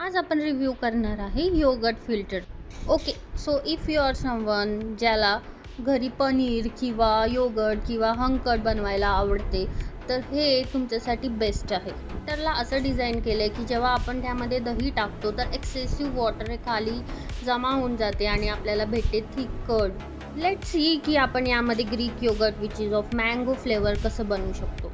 आज आपण रिव्ह्यू करणार आहे yogurt filter. Okay, so if you are someone ज्याला घरी पनीर किंवा योगर्ट किंवा हंकट बनवायला आवडते, तर हे तुमच्यासाठी बेस्ट आहे. त्याला असं डिझाईन केलं आहे की जेव्हा आपण त्यामध्ये दही टाकतो तर एक्सेसिव्ह वॉटर हे खाली जमा होऊन जाते आणि आपल्याला भेटते थिक कर्ड. लेट्स सी की आपण यामध्ये Greek yogurt which is of mango flavour कसं बनवू शकतो.